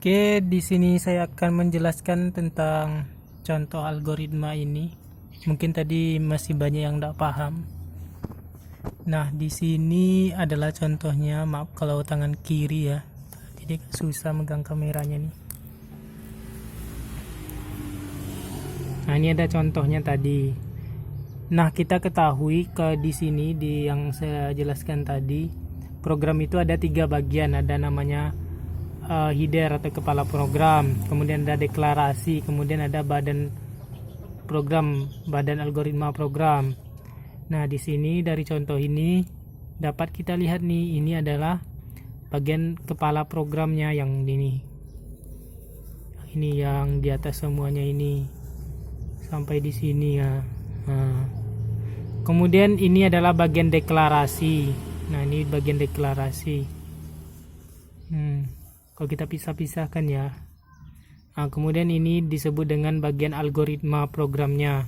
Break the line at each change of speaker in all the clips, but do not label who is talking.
Oke, di sini saya akan menjelaskan tentang contoh algoritma ini. Mungkin tadi masih banyak yang tidak paham. Nah, di sini adalah contohnya. Maaf kalau tangan kiri ya. Jadi susah megang kameranya nih. Nah, ini ada contohnya tadi. Nah, kita ketahui di sini yang saya jelaskan tadi, program itu ada 3 bagian. Ada namanya header atau kepala program, kemudian ada deklarasi, kemudian ada badan program, badan algoritma program. Nah, di sini dari contoh ini dapat kita lihat nih, ini adalah bagian kepala programnya yang ini yang di atas semuanya ini sampai di sini ya. Nah, kemudian ini adalah bagian deklarasi. Nah, ini bagian deklarasi. Kalau kita pisah-pisahkan ya. Nah, kemudian ini disebut dengan bagian algoritma programnya.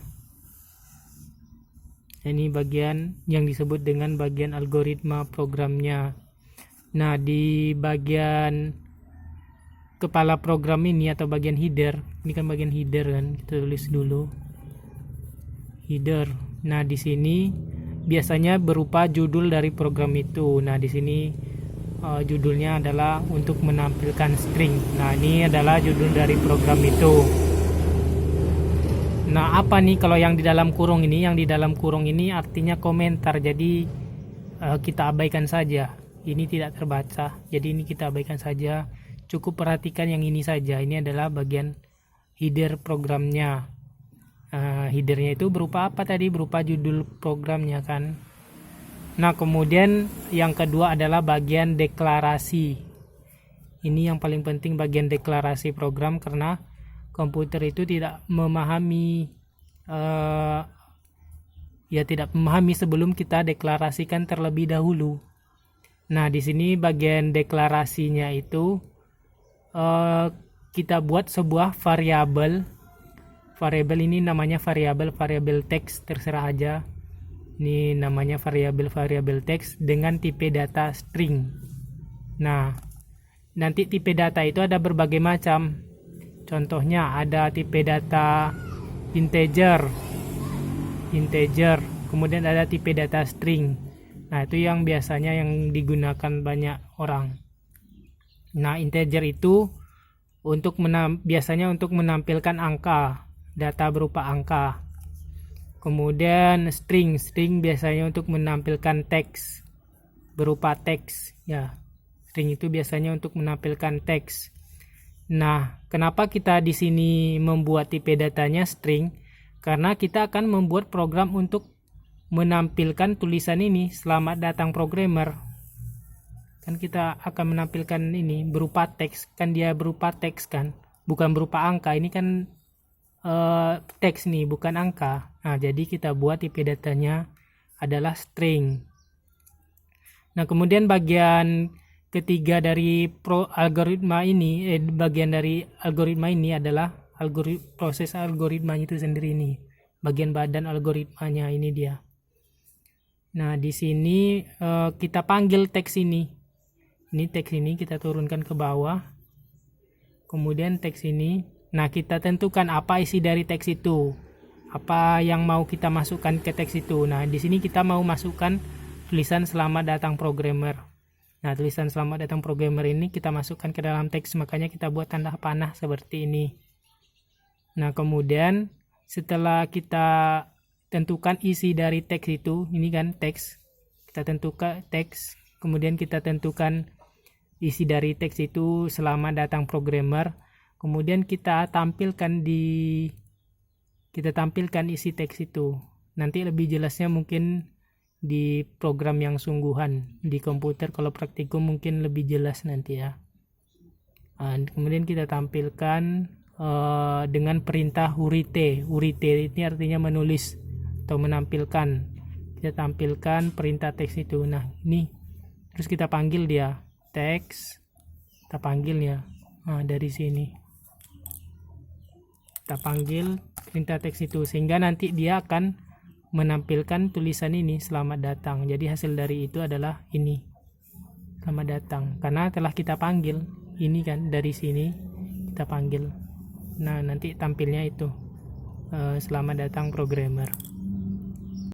Ini bagian yang disebut dengan bagian algoritma programnya. Nah, di bagian kepala program ini atau bagian header, ini kan bagian header kan, kita tulis dulu. Header. Nah, di sini biasanya berupa judul dari program itu. Nah, di sini judulnya adalah untuk menampilkan string. Nah, ini adalah judul dari program itu. Nah, apa nih kalau yang di dalam kurung ini? Yang di dalam kurung ini artinya komentar. Jadi kita abaikan saja. Ini tidak terbaca. Jadi ini kita abaikan saja. Cukup perhatikan yang ini saja. Ini adalah bagian header programnya. Headernya itu berupa apa tadi? Berupa judul programnya kan. Nah, kemudian yang kedua adalah bagian deklarasi. Ini yang paling penting, bagian deklarasi program, karena komputer itu tidak memahami sebelum kita deklarasikan terlebih dahulu. Nah, di sini bagian deklarasinya itu kita buat sebuah variabel. Variabel ini namanya variabel teks, terserah aja. Ini namanya variabel teks dengan tipe data string. Nah, nanti tipe data itu ada berbagai macam. Contohnya ada tipe data integer, kemudian ada tipe data string. Nah, itu yang biasanya yang digunakan banyak orang. Nah, integer itu biasanya untuk menampilkan angka, data berupa angka. Kemudian string biasanya untuk menampilkan teks berupa teks ya. String itu biasanya untuk menampilkan teks. Nah, kenapa kita di sini membuat tipe datanya string? Karena kita akan membuat program untuk menampilkan tulisan ini. Selamat datang programmer. Kan kita akan menampilkan ini berupa teks, kan dia berupa teks kan, bukan berupa angka. Ini kan teks nih, bukan angka. Nah, jadi kita buat tipe datanya adalah string. Nah, kemudian bagian ketiga dari algoritma ini, bagian dari algoritma ini adalah proses algoritma itu sendiri ini. Bagian badan algoritmanya ini dia. Nah, di sini kita panggil teks ini. Ini teks ini kita turunkan ke bawah. Kemudian teks ini. Nah, kita tentukan apa isi dari teks itu. Apa yang mau kita masukkan ke teks itu. Nah, di sini kita mau masukkan tulisan selamat datang programmer. Nah, tulisan selamat datang programmer ini kita masukkan ke dalam teks, makanya kita buat tanda panah seperti ini. Nah, kemudian setelah kita tentukan isi dari teks itu, ini kan teks. Kita tentukan teks, kemudian kita tentukan isi dari teks itu selamat datang programmer. Kemudian kita tampilkan isi teks itu. Nanti lebih jelasnya mungkin di program yang sungguhan di komputer. Kalau praktikum mungkin lebih jelas nanti ya. Kemudian kita tampilkan dengan perintah urite. Urite ini artinya menulis atau menampilkan. Kita tampilkan perintah teks itu. Nah, ini terus kita panggil dia teks. Kita panggil ya. Nah, dari sini kita panggil perintah teks itu, sehingga nanti dia akan menampilkan tulisan ini selamat datang. Jadi hasil dari itu adalah ini selamat datang, karena telah kita panggil ini kan dari sini. kita panggil. Nah, nanti tampilnya itu selamat datang programmer.